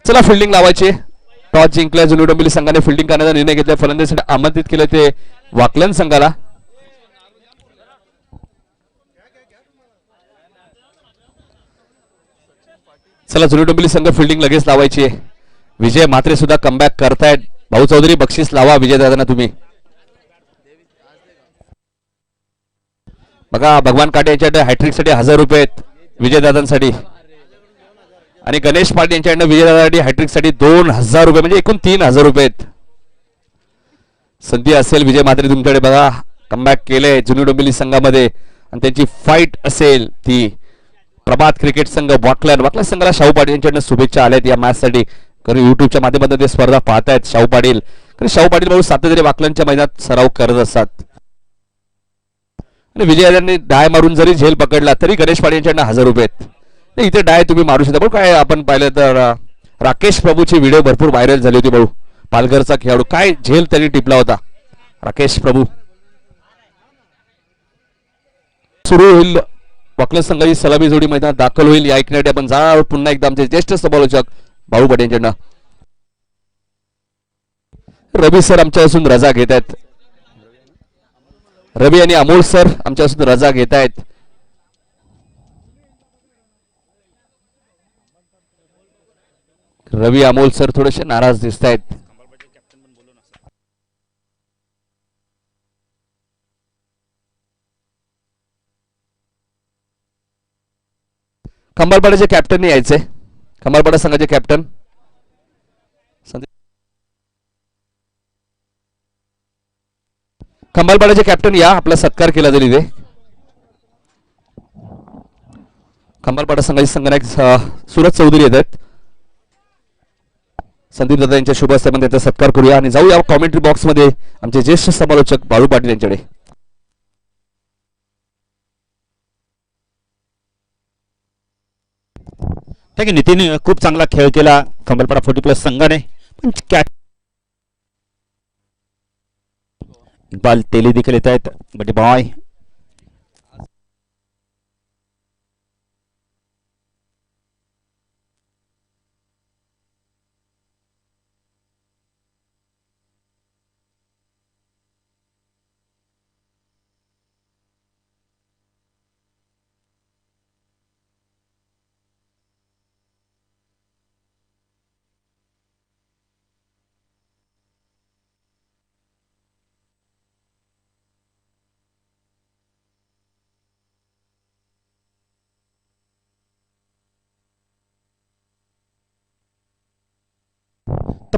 चला फिल्डिंग लावायची. टॉस जिंकल्या जुनी डोंबिवली संघाने फिल्डिंग करण्याचा निर्णय घेतला. फलंदाजीसाठी आमंत्रित केलं ते वाकलन संघाला. चला जुनी डोंबिवली संघ फिल्डिंग लगेच लावायची आहे. विजय म्हात्रे सुद्धा कमबॅक करतायत. भाऊ चौधरी बक्षीस लावा विजय दादांना तुम्ही. बघा भगवान काटे यांच्याकडे हॅट्रिक साठी 1000 रुपये आहेत विजयदादांसाठी. आणि गणेश पाटील यांच्याकडनं विजयदादासाठी हॅट्रिक साठी 2000 रुपये म्हणजे एकूण 3000 रुपये आहेत. संधी असेल विजय म्हात्रे तुमच्याकडे. बघा कमबॅक केलंय जुनी डोंबिवली संघामध्ये आणि त्यांची फाईट असेल ती प्रभात क्रिकेट संघ वाकलन संघाला शाहू पाटील यांच्याकडनं शुभेच्छा आल्यात या मॅच साठी. कारण युट्यूबच्या माध्यमातून ते स्पर्धा पाहतायत शाहू पाटील. कारण शाहू पाटील भाऊ सातत्याने वाकलनच्या मैदानात सराव करत असतात. आणि विजयाने डाय मारून जरी झेल पकडला तरी गणेश पाटील यांच्याकडनं 1000 रुपये आहेत. इथे डाय तुम्ही मारू शकता. भाऊ काय आपण पाहिलं तर राकेश प्रभूची व्हिडिओ भरपूर व्हायरल झाली होती. भाऊ पालघरचा खेळाडू काय झेल त्यांनी टिपला होता राकेश प्रभू. सुरू होईल वाकलन संघाची सलामी जोडी मैदानात दाखल होईल. या ऐकण्यासाठी आपण जा पुन्हा एकदा आमचे ज्येष्ठ समालोचक भाऊ पाटील यांच्याकडनं. रवी सर आमच्यापासून रजा घेत आहेत. रवी आणि अमोल सर आमच्यापासून रजा घेत आहेत. रवी अमोल सर थोडेसे नाराज दिसत आहेत. खंबाळपाड्याचे कॅप्टन यायचे. खंबाळपाडा संघाचे कॅप्टन खंबाळपाड्याचे कॅप्टन या आपला सत्कार केला जाईल इथे. खंबाळपाडा संघाचे संघनायक सुरज चौधरी येत आहेत. संदीप दादा यांच्या शुभ हस्ते त्याचा सत्कार करूया आणि जाऊया कॉमेंट्री बॉक्स मध्ये आमचे ज्येष्ठ समालोचक बाळू पाटील यांच्याकडे. ठीक आहे नितीन खूप चांगला खेळ केला खंबाळपाडा 40+ संघाने. पण इक्बाल तेली देखील येत आहेत. बटे बॉय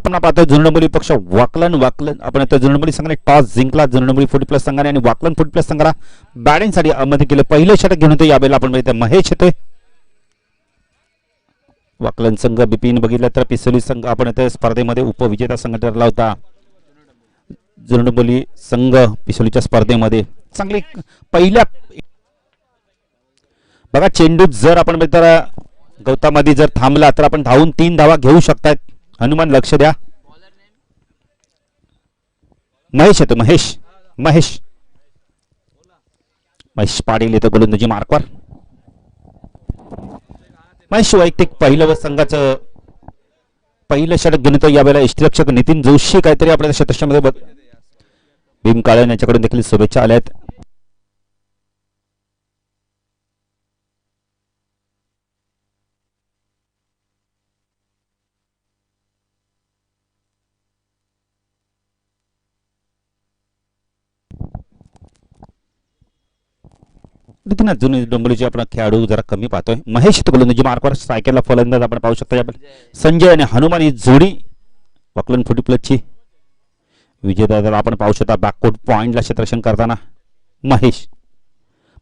पुन्हा पाहतोय जुनी डोंबिवली पक्ष वाकलन आपण आता जुनी डोंबिवली संघाने टॉस जिंकला. जुनी डोंबिवली 40+ संघाने आणि वाकलन 40+ संघाला बॅटिंगसाठी आमंत्रित केलं. पहिलं षटक घेऊन होते यावेळेला आपण बघितलं महेश येतोय. वाकलन संघ बिपिन बघितलं तर पिसोली संघ आपण इथे स्पर्धेमध्ये उपविजेता संघ ठरला होता. जुनी डोंबिवली संघ पिसोलीच्या स्पर्धेमध्ये चांगली पहिल्या बघा चेंडू जर आपण तर गौतममध्ये जर थांबला तर आपण धावून 3 धावा घेऊ शकतात. हनुमान लक्ष द्या. महेश येतो. महेश पाटील येतो गोलंदाजी मार्कवर. महेश वैयक्तिक पहिलं संघाचं पहिलं षटक घेऊन येतो यावेळेला. यष्टीरक्षक नितीन जोशी काहीतरी आपल्या शतकामध्ये भीम काळन यांच्याकडून देखील शुभेच्छा आल्यात. जुनी डोंबिवलीचे आपण खेळाडू जरा कमी पाहतोय. महेश गोलंदाजी मार्कवर. सायकलला फलंदाज आपण पाहू शकतो. संजय आणि हनुमान ही जोडी वाकलन 40+ची. विजयदादा आपण पाहू शकता बॅककोट पॉइंटला क्षेत्ररक्षण करताना. महेश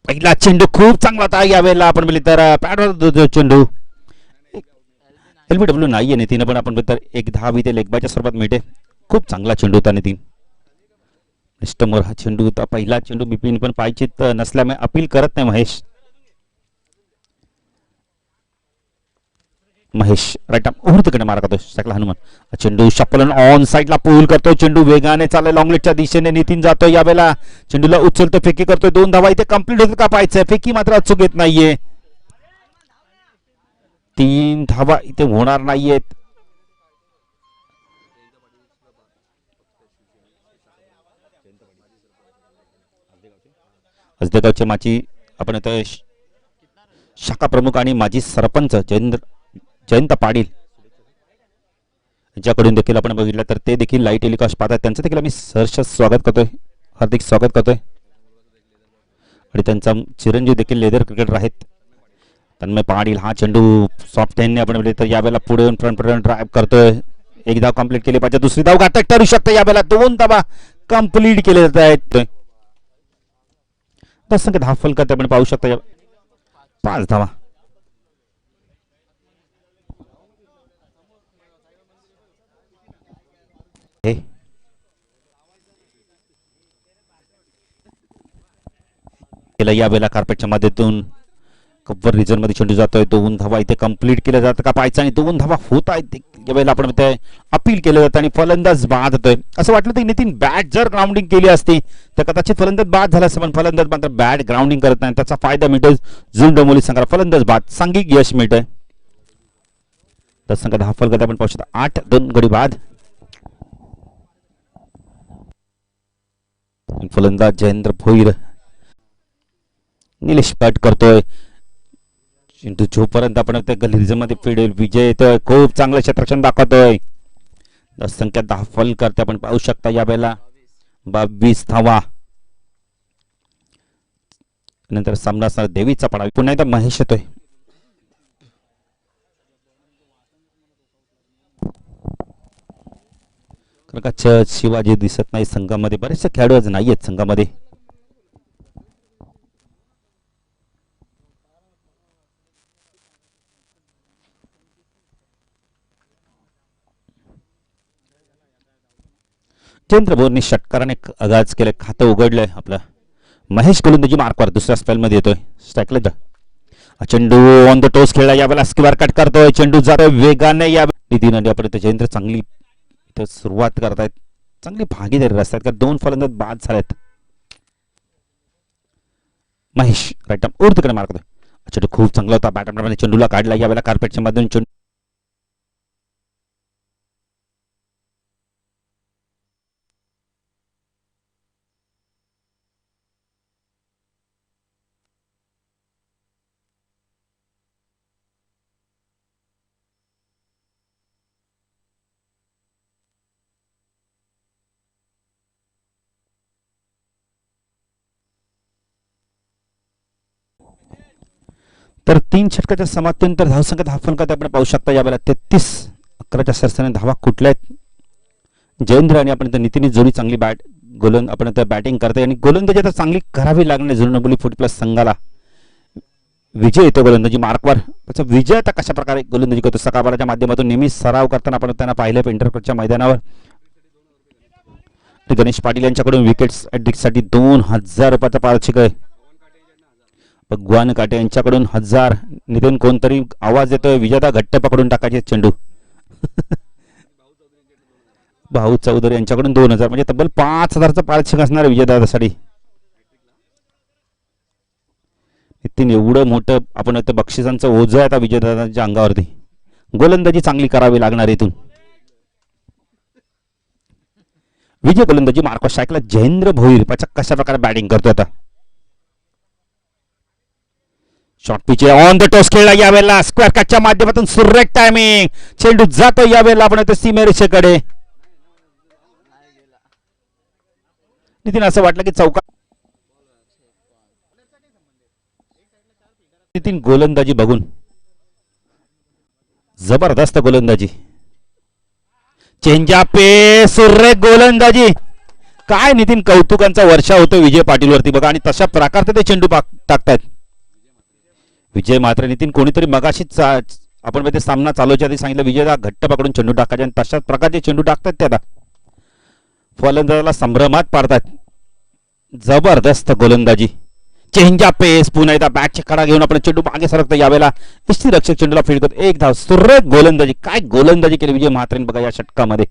पहिला चेंडू खूप चांगला होता यावेळेला आपण बोलले तर पॅडवर चेंडू. LBW नाहीये नितीन पण आपण तर 1 धाव इथे लेगबायच्या स्वरूपात मिळते. खूप चांगला चेंडू होता नितीन. समोर हा चेंडू होता. पहिला चेंडू बिपिन पण पायचित नसल्यामुळे अपील करत नाही महेश राईट ओव्हरकडे मारा करतो. सायकल हनुमान चेंडू शपलन ऑन साईडला पूल करतो. चेंडू वेगाने चाललाय लॉंगलेटच्या दिशेने. नितीन जातोय यावेळेला चेंडूला उचलतो फेकी करतोय. 2 धावा इथे कंप्लीट होत का पाहायचंय. फेकी मात्र अचूक येत नाहीये. 3 धावा इथे होणार नाहीयेत. असदेगावचे माजी आपण आता शाखा प्रमुख आणि माजी सरपंच जयंत पाटील यांच्याकडून देखील आपण बघितलं तर ते देखील लाईव्ह टेलिकास्ट पाहतात. त्यांचं देखील आम्ही सहर्ष स्वागत करतोय, हार्दिक स्वागत करतोय. आणि त्यांचा चिरंजीव देखील लेदर क्रिकेटर आहेत तन्मय पाटील. हा चेंडू सॉफ्ट हँडने आपण बघितलं तर यावेळेला पुढे येऊन फ्रंट ड्राईव्ह करतोय. एक धाव कंप्लीट केली पाहिजे, दुसरी धाव घातक ठरू शकते. यावेळेला 2 धावा कंप्लीट केले जात आहेत. 10 संख्या धाव फलक आपण पाहू शकता. 5 धावा. यावेळेला कार्पेटच्या माध्यमातून कव्हर रिजन मध्ये चेंडू जातोय. 2 धावा इथे कंप्लीट केल्या जातात का पाहायचं आणि 2 धावा होत आहेत. यावेळेला आपण अपील केलं जातं आणि फलंदाज बाद होतोय. असं वाटलं की नितीन बॅट जर ग्राउंडिंग केली असती तर कदाचित फलंदाज बाद झाला असं, पण फलंदाज मात्र बॅट ग्राउंडिंग करत नाही. त्याचा फायदा मिळतोय जुन डोंबिवली संघाला. फलंदाज बाद, सांघिक यश मिळतंय. 10 संघ 10 फलक आपण पाहू शकता. 8-2 गडी बाद. फलंदाज जयेंद्र भोईर. निलेश पट करतोय. चेंडू जोपर्यंत आपण गल्ली रिजन मध्ये फिडेल विजय येतोय. खूप चांगलं क्षेत्ररक्षण दाखवतोय. 10 संख्या 10 फल करते आपण पाहू शकता. यावेळेला 22 धावा. नंतर सामना असणार देवीचा पडा. पुन्हा एकदा महेश येतोय. शिवाजी दिसत नाही संघामध्ये. बरेचसे खेळाडू आज नाही आहेत संघामध्ये. जयेंद्र भोईरने षटकाराने आगाज केले. खातं उघडलंय आपलं. महेश गोलंदाजी मार्कवर दुसऱ्या स्पेल मध्ये येतोय. स्ट्राईकला चेंडू ऑन द टोस खेळला. यावेळेला स्क्वेअर कट करतोय. चेंडू जातोय वेगाने. या नितीन आपण जयेंद्र चांगली इथं सुरुवात करतायत. चांगली भागीदारी रस्त्यात का 2 फलंदाज बाद झालेत. महेश राईट आर्म उर्धकडे मार करतोय. चेंडू खूप चांगला होता. बॅटमध्ये चेंडूला काढला. यावेळेला कार्पेटच्या मधून चेंडू तर 3 षटकाच्या समाप्तीनंतर धावसंख्या 10 फलकात आपण पाहू शकता. यावेळेला 33-11च्या सरसरीने धावा कुठल्या आहेत. जयेंद्र आणि आपण नितीन जोडी चांगली आपण बॅटिंग करते आणि गोलंदाजी आता चांगली करावी लागणार. जुन डोंबिवली फुट प्लस संघाला विजय येतो गोलंदाजी मार्कवर. त्याचा विजय आता कशा प्रकारे गोलंदाजी करतो सकाळच्या माध्यमातून नेहमी सराव करताना आपण त्यांना पाहिलं इंटरकोटच्या मैदानावर. गणेश पाटील यांच्याकडून विकेट्स साठी 2000 रुपयाचा पारितोषिक आहे. भगवान काटे यांच्याकडून 1000. नितीन कोणतरी आवाज येतोय. विजेता घट्ट पकडून टाकायचे चेंडू. भाऊ चौधरी यांच्याकडून 2000 म्हणजे तब्बल 5000चं पारितोषिक असणार विजेत्यासाठी. नितीन एवढं मोठं आपण बक्षिसांचं ओझं आहे आता विजेत्याच्या अंगावरती. गोलंदाजी चांगली करावी लागणार इथून. विजय गोलंदाजी मार्कवर स्ट्राईकला जयेंद्र भोईर कशा प्रकारे बॅटिंग करतोय आता. Short pitch on the toss खेळला. यावेळेला स्क्वेअर कटच्या माध्यमातून सुरेख टायमिंग. चेंडू जातो यावेळेला आपण सीमेरेषेकडे. नितीन असं वाटलं की चौका. नितीन गोलंदाजी बघून जबरदस्त गोलंदाजी. चेंजा पे सुरेख गोलंदाजी. काय नितीन कौतुकांचा वर्षा होतो विजय पाटील वरती बघा. आणि तशा प्रकारचे ते चेंडू टाकतात विजय मात्र. नितीन कोणीतरी मगाशीच आपण ते सामना चालवच्या आधी सांगितलं विजयला घट्ट पकडून चेंडू टाकायचे आणि तशाच प्रकारचे चेंडू टाकतात ते आता. फलंदाजाला संभ्रमात पाडतात. जबरदस्त गोलंदाजी. चेंजा पेस पुन्हा एकदा बॅटची कडा घेऊन आपण चेंडू मागे सरकतो. यावेळेला रक्षक चेंडूला फील्ड करतो. 1 धाव. सुरेख गोलंदाजी. काय गोलंदाजी केली विजय म्हात्रेने बघा या षटकामध्ये.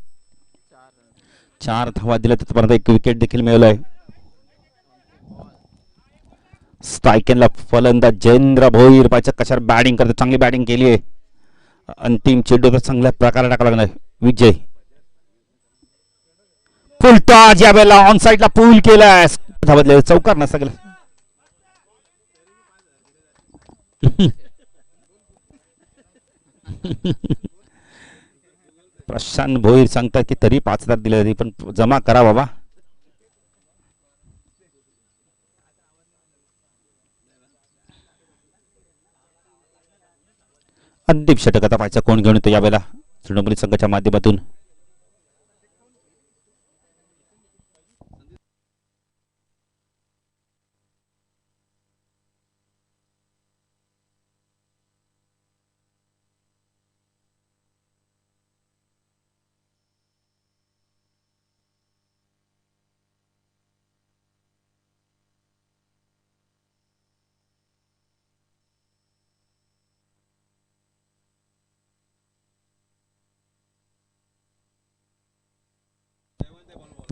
4 धावा दिल्या. तिथपर्यंत 1 विकेट देखील मिळवलाय. स्ट्रायकेनला फलंदाज जयेंद्र भोईर कशावर बॅटिंग करतो. चांगली बॅटिंग केली आहे. अंतिम चेंडू तर चांगल्या प्रकारे टाकावा लागणार. विजय फुलटॉस यावेळेला ऑन साइडला पूल केलाय. धावतले चौकार नसता गेला. प्रशांत भोईर सांगतात की तरी 5,000 दिले तरी पण जमा करा बाबा. अंतिम षटक आता पाहायचा कोण घेऊन येतो यावेळेला तृणमूल संघाच्या माध्यमातून.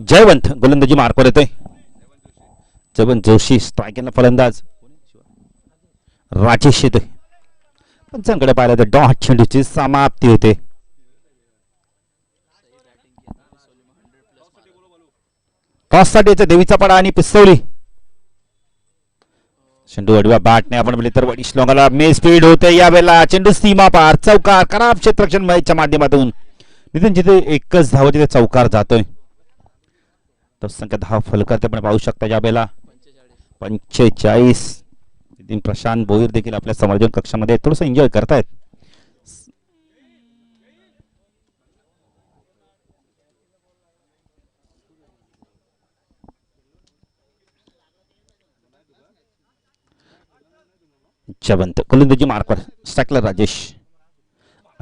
जयवंत गोलंदाजी मार्कवर येतोय. जयवंत जोशी स्ट्रायकिंगला फलंदाज. राजेश येतोय. पंचांकडे पाहिलं तर डॉट चेंडूची समाप्ती होते. टॉससाठी येते देवीचा पडा आणि पिस्तवली. चेंडू अडव्या बॅटने आपण बोलले तर वडी श्लोकाला मे स्पीड होते यावेळेला. चेंडू सीमा पार चौकार खराब क्षेत्ररक्षण मॅचच्या माध्यमातून नितीन जिथे एकच धाव तिथे चौकार जातोय. तो संख्या 10 फलकर ते आपण पाहू शकता यावेळेला 45. नितीन प्रशांत भोईर देखील आपल्या समर्थन कक्षामध्ये थोडंसं एन्जॉय करतायत. जयवंत गोलंदाजी मार्कवर स्टॅकलर राजेश.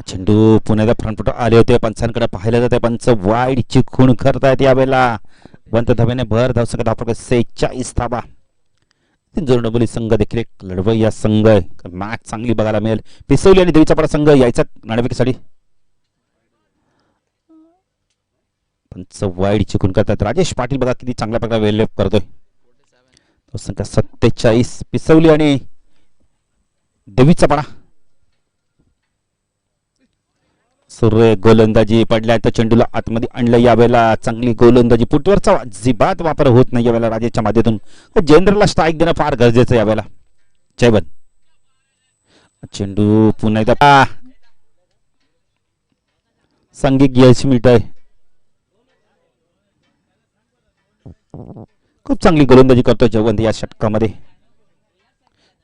चेंडू पुण्याच्या फ्रंटफुट आले होते. पंचांकडे पाहिलं जाते. पंच वाईड चिखून करतायत यावेळेला. वंत धाब्याने भर धाव संख्या 46 धाबा. जोडबोली संघ देखील एक लढवय्या संघ आहे. मॅच चांगली बघायला मिळेल. पिसवली आणि देवीचा पडा संघ यायचा नाणेफेकीसाठी. पंच वाईड चिकून करतात. राजेश पाटील बघा किती चांगल्या प्रकारे वेल लेफ्ट करतोय. तो संख्या 47 पिसवली आणि देवीचा पडा. सूर्य गोलंदाजी पडलाय तर चेंडूला आतमध्ये आणलं यावेळेला. चांगली गोलंदाजी फुटवरचा अजिबात वापर होत नाही यावेळेला राजेशच्या माध्यमातून. जयेंद्रला स्ट्राईक देणं फार गरजेचं यावेळेला. जयवंत चेंडू पुन्हा एकदा संगीत यश मिळतंय. खूप चांगली गोलंदाजी करतो जयवंत या षटकामध्ये.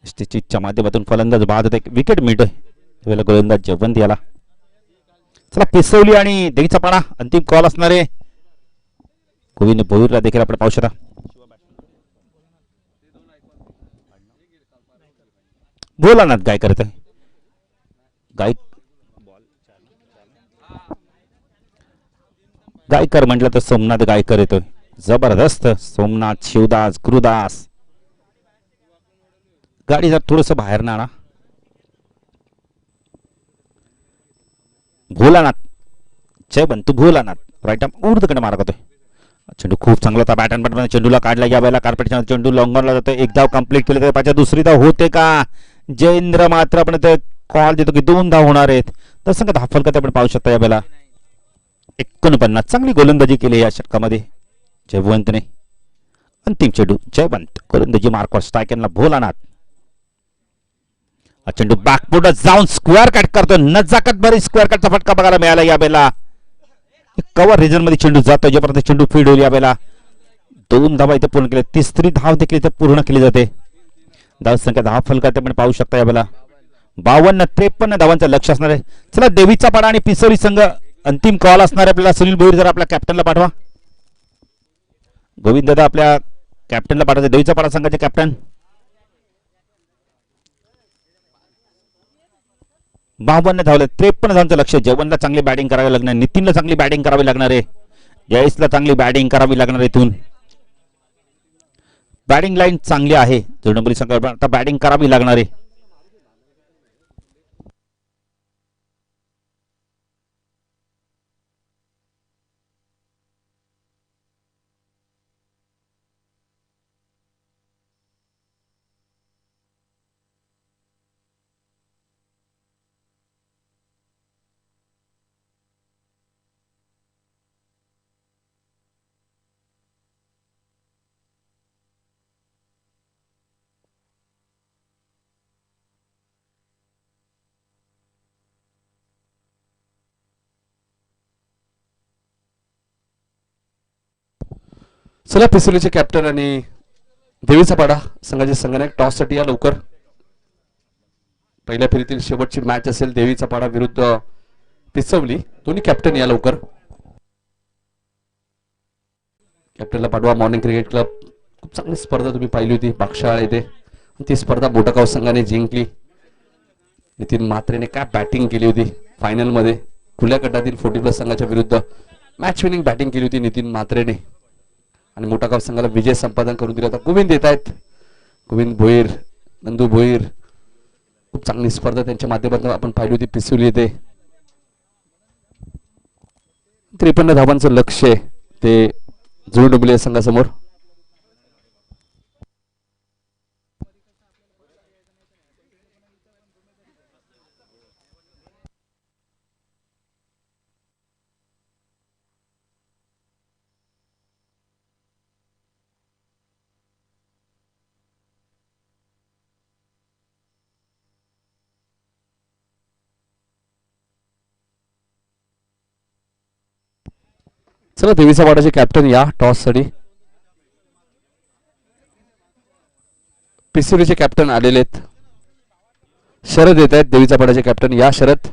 च्या माध्यमातून फलंदाज बाद होते. विकेट मिळतोय यावेळेला गोलंदाज जयवंत याला. चला पिसवली आणि देवीचा पाडा अंतिम कॉल असणारे गोविंद भोईरला देखील आपण पाहू शकता. भोलानाथ गायकर येतोय. गायकर म्हटलं तर सोमनाथ गायकर येतोय. जबरदस्त सोमनाथ शिवदास गुरुदास. गाडी जर थोडस बाहेर ना आणा. भोलानाथ जयवंत भोलानाथ राईट आर्म ऊर्ध्वकडे मारत होते. चेंडू खूप चांगला होता. बॅट अँड बॅट चेंडूला काढला यावेळेला. कार्पेटच्या चेंडू लॉंगरला जातो. एक धाव कंप्लीट केली तर पाहिजे. दुसरी धाव होते का? जयेंद्र मात्र आपण कॉल देतो की 2 धाव होणार आहेत. तर संघ 10 फलकात आपण पाहू शकता यावेळेला. 49 चांगली गोलंदाजी केली या षटकामध्ये जयवंतने. अंतिम चेंडू जयवंत गोलंदाजी मार्कवर स्ट्रायकरला भोलानाथ. चेंडू बॅकफुट जाऊन स्क्वेअर कट करतो. नजाकत भरी स्क्वेअर कटचा फटका बघायला मिळाला यावेळेला. कव्हर रिजन मध्ये चेंडू जातो. जोपर्यंत चेंडू फीड होईल यावेळेला. 2 धावा इथे पूर्ण केल्या. तिसरी धाव देखील इथे पूर्ण केली जाते. धाव संख्या 10 फलकात आपण पाहू शकता यावेळेला. 52-53 धावांचं लक्ष असणार आहे. चला देवीचा पाडा आणि पिसोली संघ अंतिम कॉल असणार आहे आपल्याला. सुनील भोईर जर आपल्या कॅप्टनला पाठवा. गोविंद दादा आपल्या कॅप्टनला पाठवायचे. देवीचा पाडा संघाचे कॅप्टन 52 धावले. 53 धावांचं लक्ष. जयवंतला चांगली बॅटिंग करावी लागणार. नितीनला चांगली बॅटिंग करावी लागणार आहे. जयेशला चांगली बॅटिंग करावी लागणार इथून. बॅटिंग लाईन चांगली आहे. जोडंबरी संघ आता बॅटिंग करावी लागणार आहे. चला पिसुलीचे कॅप्टन आणि देवीचा पाडा संघाचे संघनायक टॉस साठी या लवकर. पहिल्या फेरीतील शेवटची मॅच असेल देवीचा पाडा विरुद्ध पिसवली. दोन्ही कॅप्टन या लवकर. कॅप्टनला पाठवा. मॉर्निंग क्रिकेट क्लब खूप चांगली स्पर्धा तुम्ही पाहिली होती बागशाळ येथे. ती स्पर्धा मोठागाव संघाने जिंकली. नितीन म्हात्रेने काय बॅटिंग केली होती फायनल मध्ये. खुल्या गटातील 40+ संघाच्या विरुद्ध मॅच विनिंग बॅटिंग केली होती नितीन म्हात्रेने आणि मोठागाव संघाला विजय संपादन करून दिला होता. गोविंद येत आहेत. गोविंद भोईर, नंदू भोईर. खूप चांगली स्पर्धा त्यांच्या माध्यमातून आपण पाहिली होती पिसुली येथे. 53 धावांचं लक्ष आहे ते जुळून डुबले या संघासमोर. चला देवीचा वाडाचे कॅप्टन या टॉस साठी. पिसुलीचे कॅप्टन आलेले आहेत. शरद येत आहेत. देवीचा पाडाचे कॅप्टन या शरद.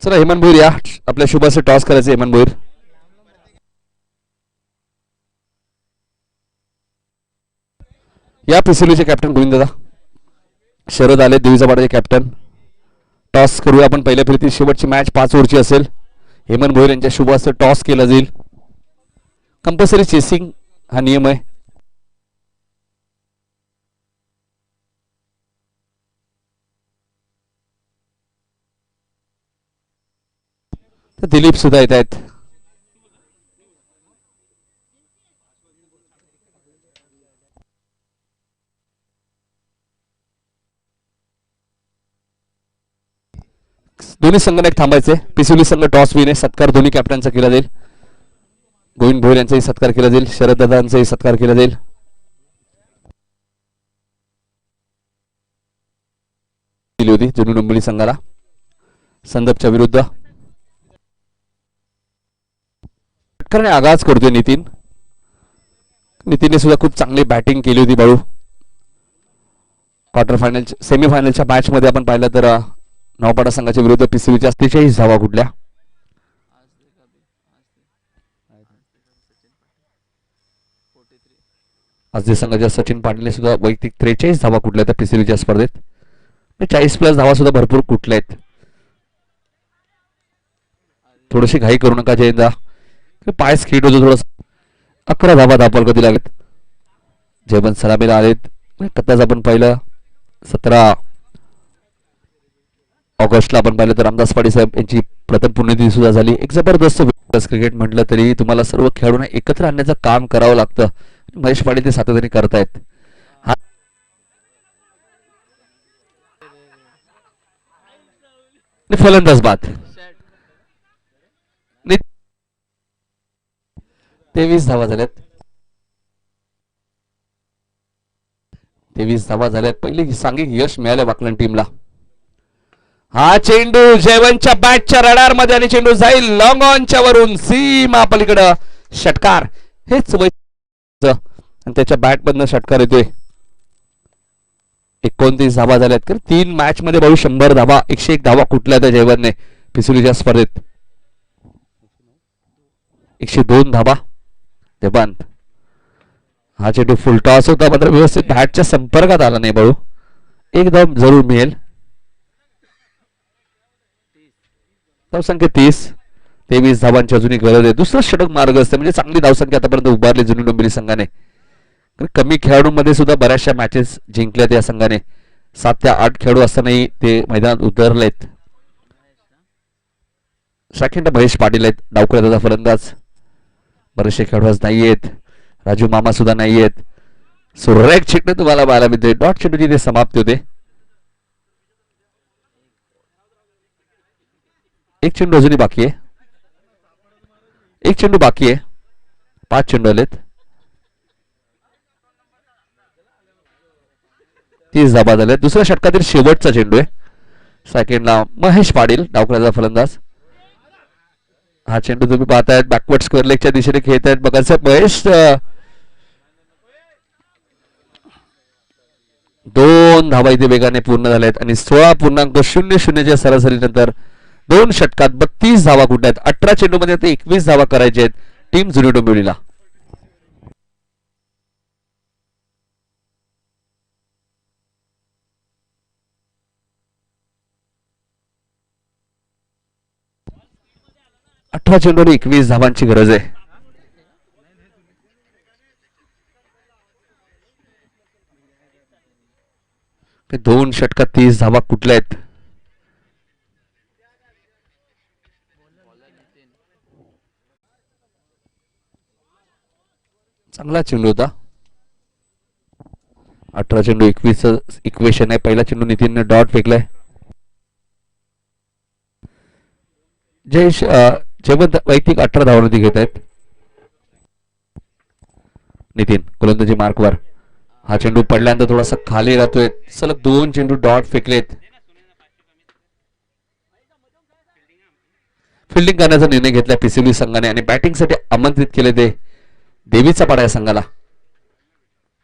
चला हेमंत भोईर या. आपल्या शुभाचे टॉस करायचे. हेमंत भोईर. या पिसुलीचे कॅप्टन गोविंददा. शरद आले देवीचा पाडाचे कॅप्टन. टॉस करूया आपण. पहिल्या फेरीतील शेवटची मॅच 5 ओव्हरची असेल. हेमंत भोईर यांच्या शुभाचे टॉस केला जाईल. कंपल्सरी चेसिंग हा नियम आहे. दिलीप सुद्धा येत आहेत. दोन्ही संघनायक थांबायचे. पिसुली संघ टॉस विने सत्कार दोन्ही कॅप्टनचा केला जाईल. गोविंद भोईर यांचाही सत्कार केला जाईल. शरद दादांचाही सत्कार केला जाईल. दिली होती जुनी डोंबिवली संघाला संदपच्या विरुद्ध. षटकाराने आगाज करतोय नितीन. नितीनने सुद्धा खूप चांगली बॅटिंग केली होती बाळू. क्वार्टर फायनल सेमीफायनलच्या मॅच मध्ये आपण पाहिलं तर नौपाडा संघाच्या विरुद्ध पिसुलीच्या 43 धावा कुठल्या. आज संघाच्या सचिन पाटीलने सुद्धा वैयक्तिक 43 धावा कुठल्या त्या पिसुलीच्या स्पर्धेत. 40+ धावा सुद्धा भरपूर कुठल्या आहेत. थोडीशी घाई करू नका जयंदा. पाय स्किट होतो थोडस. 11 धावा धापल कधी लागेल. जयवंत सलामीला आलेत. कथाच आपण पाहिलं 17 ऑगस्टला आपण पाहिलं तर रामदास पाटील साहेब यांची प्रथम पुण्यतिथी सुद्धा झाली. एक जबरदस्त क्रिकेट म्हटलं तरी तुम्हाला सर्व खेळाडूंना एकत्र आणण्याचं काम करावं लागतं. महेश पाटील ते सातत्याने करतायत. फलंदाज बाद. 23 धावा झाल्यात. 23 धावा झाल्यात. पहिली सांघिक यश मिळालं वाकलन टीमला. हा चेंडू जयवंतच्या बॅटच्या रडार मध्ये आणि चेंडू जाईल लॉंग ऑनच्या वरून सीमा पलीकडे. षटकार हेच आणि त्याच्या बॅट मधनं षटकार येतोय. 29 धावा झाल्यात. तर 3 मॅच मध्ये बाळू 100 धावा 101 धावा कुठल्या त्या जयवंतने पिसुलीच्या स्पर्धेत. 102 धावा जयवंत. हा चेंडू फुल टॉस होता मात्र व्यवस्थित बॅटच्या संपर्कात आला नाही बाळू. एकदम जरूर मिळेल. संख्या 30. 23 धावांची अजूनही गरज आहे. दुसरं षटक मार्ग असते म्हणजे चांगली धावसंख्या आतापर्यंत उभारली जुनी डोंबिवली संघाने. कमी खेळाडूंमध्ये सुद्धा बऱ्याचशा मॅचेस जिंकल्यात या संघाने. 7 ते 8 खेळाडू असतानाही ते मैदानात उतरलेत. सेकंड महेश पाटील आहेत डावखुऱ्याचा फलंदाज. बरेचसे खेळाडू आज नाही आहेत. राजू मामा सुद्धा नाही आहेत. सुरेख चेंडू तुम्हाला पाहायला मिळते. डॉट चेंडूची ते समाप्ती होते. एक चेंडू अजूनही बाकी आहे. एक चेंडू बाकी आहे. 5 चेंडू आलेत. 30 धाबा झाले. दुसऱ्या षटकातील शेवटचा चेंडू आहे. सेकंडला महेश पाटील डावखुऱ्याचा फलंदाज. हा चेंडू तुम्ही पाहतायत बॅकवर्ड स्क्वेअर लेगच्या दिशेने खेळत आहेत. बघा महेश 2 धावा इथे वेगाने पूर्ण झाल्या आहेत आणि 16.00 सरासरीनंतर 2 षटकात 32 धावा कुठे आहेत. 18 चेंडू मध्ये आता 21 धावा करायच्या आहेत टीम जुनी डोंबिवलीला. अठरा चेंडूने 21 धावांची गरज आहे. ते 2 षटकात 30 धावा कुठल्या आहेत. चांगला चेंडू होता. 18 चेंडू 21 इक्वेशन आहे. पहिला चेंडू नितीनने डॉट फेकलाय. जयवंत वैयक्तिक 18 धावांवरती घेत आहेत. नितीन गोलंदाजी मार्कवर. हा चेंडू पडल्यानंतर थोडासा खाली राहतोय. सलग 2 चेंडू डॉट फेकलेत. फिल्डिंग करण्याचा निर्णय घेतला पिसिवली संघाने आणि बॅटिंगसाठी आमंत्रित केले ते देवीचा पाडा या संघाला.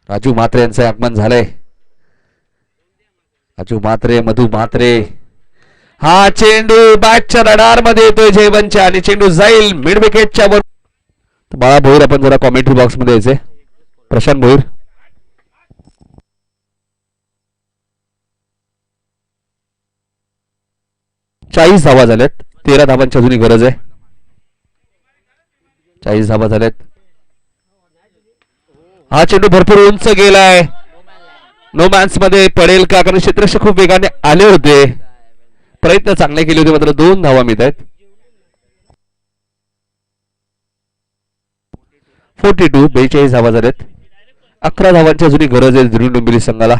राजू म्हात्रे यांचं आगमन झालंय. राजू म्हात्रे, मधू म्हात्रे. हा चेंडू बॅटच्या रडार मध्ये येतोय जयवंतच्या आणि चेंडू जाईल मिड विकेटच्या वर. बाळा भोईर आपण जरा कॉमेंट्री बॉक्स मध्ये यायचे. प्रशांत भोईर. चाळीस धावा झाल्यात. 13 धावांची अजूनही गरज आहे. 40 धावा झाल्यात. हा चेंडू भरपूर उंच गेलाय. नो मॅन्स मध्ये पडेल का, कारण क्षेत्ररक्षक खूप वेगाने आले होते. प्रयत्न चांगले केले होते मात्र 2 धावा मिळत आहेत. 42 धावा झाल्यात. 11 धावांची अजूनही गरज आहे जुनी डोंबिवली संघाला.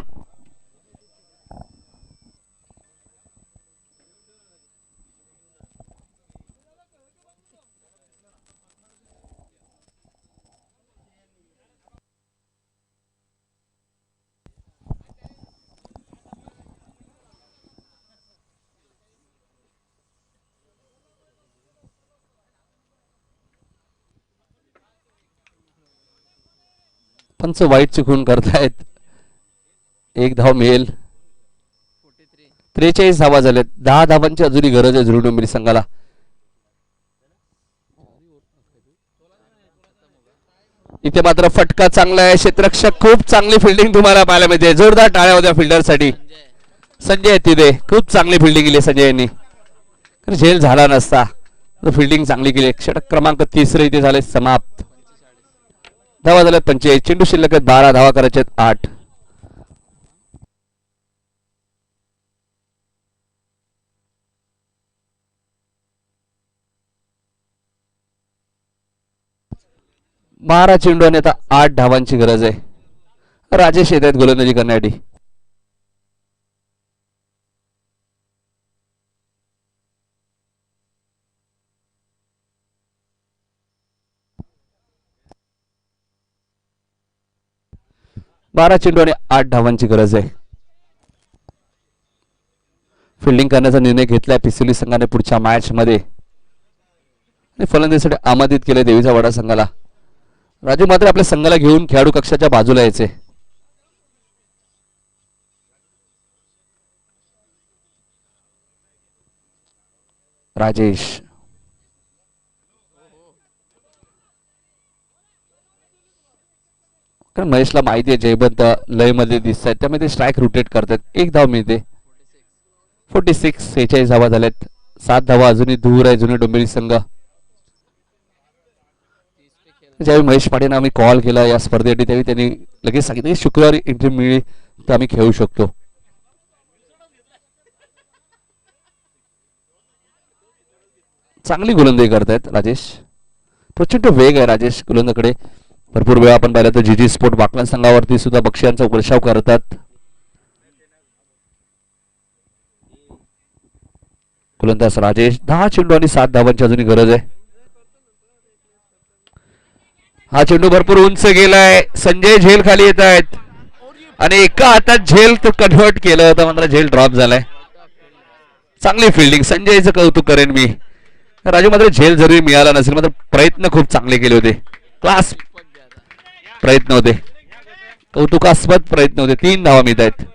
पंच वाईट चुकून करतायत. 1 धाव मिळेल. 43 धावा झाल्यात. 10 धावांची अजूनही गरज आहे जुनी डोंबिवली संघाला. इथे मात्र फटका चांगला आहे. क्षेत्ररक्षक खूप चांगली फिल्डिंग तुम्हाला पाहायला मिळते. जोरदार टाळ्या होत्या फिल्डरसाठी. संजय तिथे खूप चांगली फिल्डिंग केली संजय यांनी. झेल झाला नसता. फिल्डिंग चांगली केली. षटक क्रमांक 3 इथे झाले समाप्त. धावा झाल्यात 45. चेंडू शिल्लक 12 धावा करायचे 8. बारा चेंडू आणि आता 8 धावांची गरज आहे. राजेश येत आहेत गोलंदाजी करण्यासाठी. बारा चेंडू आणि 8 धावांची गरज आहे. फिल्डिंग करण्याचा निर्णय घेतलाय पिसिवली संघाने पुढच्या मॅच मध्ये. फलंदाजीसाठी आमंत्रित केले देवीचा वाडा संघाला. राजू मात्र आपल्या संघाला घेऊन खेळाडू कक्षाच्या बाजूला यायचे. राजेश कारण महेशला माहिती आहे जयवंत लय मध्ये दिसत आहेत त्यामुळे ते स्ट्राईक रोटेट करतात. 1 धाव मिळते. 46 धावा झाल्यात. 7 धावा अजूनही दूर आहे जुनी डोंबिवली संघ. ज्यावेळी महेश पाटेंना आम्ही कॉल केला या स्पर्धेसाठी त्यावेळी त्यांनी लगेच सांगितलं की शुक्रवारी एंट्री मिळली तर आम्ही खेळू शकतो. चांगली गोलंदाजी करतायत राजेश. प्रचंड वेग आहे राजेश गोलंदाकडे. भरपूर वेळा आपण पाहिलं तर जीजी स्पोर्ट बाकलन संघावरती सुद्धा बक्षिसांचा वर्षाव करतात. गोलंदाज राजेश. 10 चेंडू आणि 7 धावांची अजूनही गरज आहे. हा चेंडू भरपूर उंच गेलाय. संजय झेल खाली येत आहेत आणि एका हातात झेल तो कन्व्हर्ट केलं होतं मात्र झेल ड्रॉप झालाय. चांगली फिल्डिंग संजयचं कौतुक करेन मी. राजू मात्र झेल जरी मिळाला नसेल मात्र प्रयत्न खूप चांगले केले होते. क्लास प्रयत्न होते. कौतुकास्पद प्रयत्न होते. 3 धावा मिळत आहेत.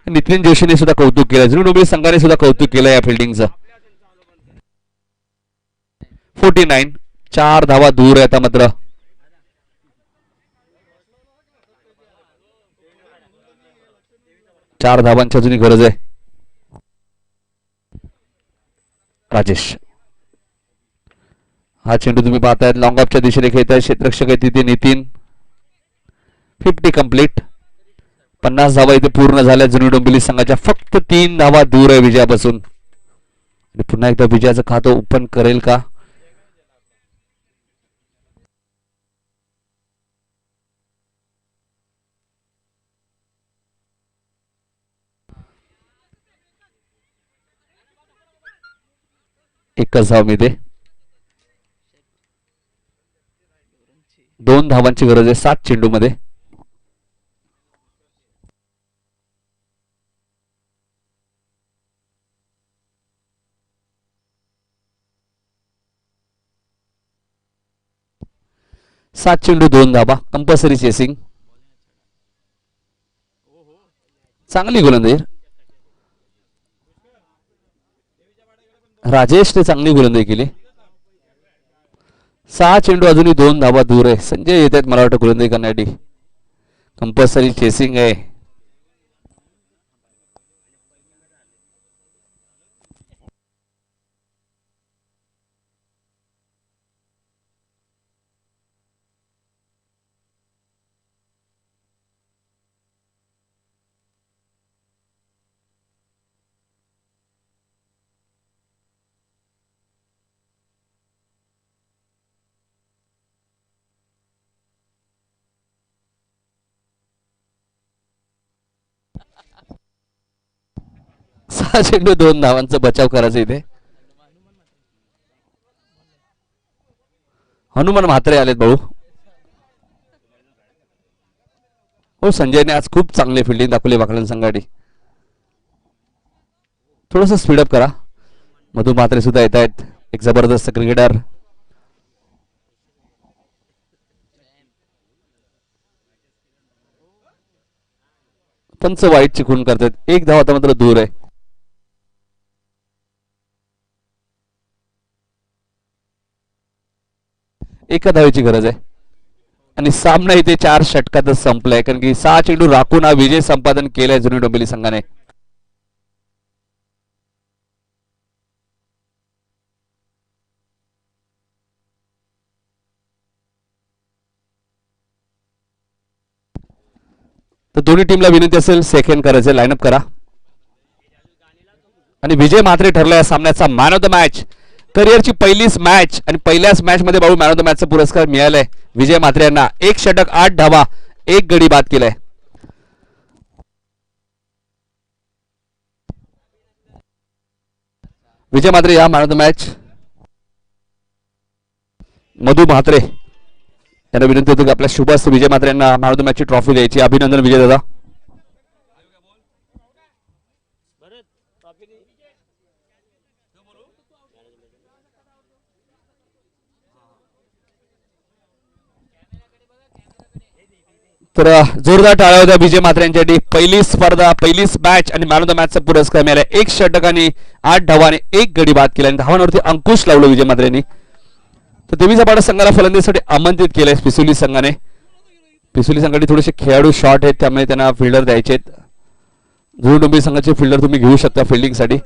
नितीन जोशीने सुद्धा कौतुक केलं. जुनी डोंबिवली संघाने सुद्धा कौतुक केलं या फिल्डिंगचं. 49 4 धावा दूर आहे आता मात्र. चार धावांची अजूनही गरज आहे. राजेश. हा चेंडू तुम्ही पाहतायत लॉंग ऑफच्या दिशेने खेळत आहे. क्षेत्ररक्षक आहे तिथे नितीन. 50 कंप्लीट. 50 धावा इथे पूर्ण झाल्या जुनी डोंबिवली संघाच्या. फक्त 3 धावा दूर आहे विजयापासून. पुन्हा एकदा विजयाचं खातं ओपन करेल का? एकच धाव मिळते. 2 धावांची गरज आहे 7 चेंडू मध्ये. सात चेंडू 2 धावा. Compulsory chasing. चांगली गोलंदाजी राजेशने चांगली गोलंदाजी केली. 6 चेंडू अजूनही 2 धावा दूर आहे. संजय येत आहेत मला वाटतं गोलंदाजी करण्यासाठी. कंपल्सरी चेसिंग आहे. सहा चेंडू 2 धावांचा बचाव करायचा इथे. हनुमान म्हात्रे आलेत भाऊ. हो संजयने आज खूप चांगले फिल्डिंग दाखवली बाकलन संघासाठी. थोडस स्पीडअप करा. मधु म्हात्रे सुद्धा येत आहेत. एक जबरदस्त क्रिकेटर. पंच वाईट चिकून करतात. 1 धाव आता मात्र दूर आहे. एका धावेची गरज आहे आणि सामना इथे 4 षटकातच संपलाय कारण की 6 चेंडू राखून हा विजय संपादन केलाय जुनी डोंबिवली संघाने. तर दोन्ही टीमला विनंती असेल सेकंड करायचे. लाईनअप करा. आणि विजय म्हात्रे ठरला या सामन्याचा मॅन ऑफ द मॅच. करिअरची पहिलीच मॅच आणि पहिल्याच मॅच मध्ये बाळू मॅन ऑफ द मॅचचा पुरस्कार मिळालाय विजय म्हात्रे यांना. 1 षटक 8 धावा 1 गडी बाद केलाय. विजय म्हात्रे या मॅन ऑफ द मॅच. मधु म्हात्रे यांना विनंती होती की आपल्या शुभस्थ विजय म्हात्रे यांना मॅन ऑफ द मॅचची ट्रॉफी द्यायची. अभिनंदन विजय दादा. तर जोरदार टाळ्या होत्या विजय म्हात्रे यांच्यासाठी. पहिली स्पर्धा पहिलीच मॅच आणि मॅन ऑफ द मॅचचा पुरस्कार मिळाला. 1 षटकाने 8 धावाने 1 गडी बाद केला आणि धावांवरती अंकुश लावलं विजय म्हात्रे यांनी. तर देवीचा पाडा संघाला फलंदाजीसाठी आमंत्रित केलंय पिसोली संघाने. पिसोली संघाने थोडेसे खेळाडू शॉर्ट आहेत त्यामुळे त्यांना फिल्डर द्यायचे आहेत. जुनी डोंबिवली संघाचे फिल्डर तुम्ही घेऊ शकता फिल्डिंगसाठी.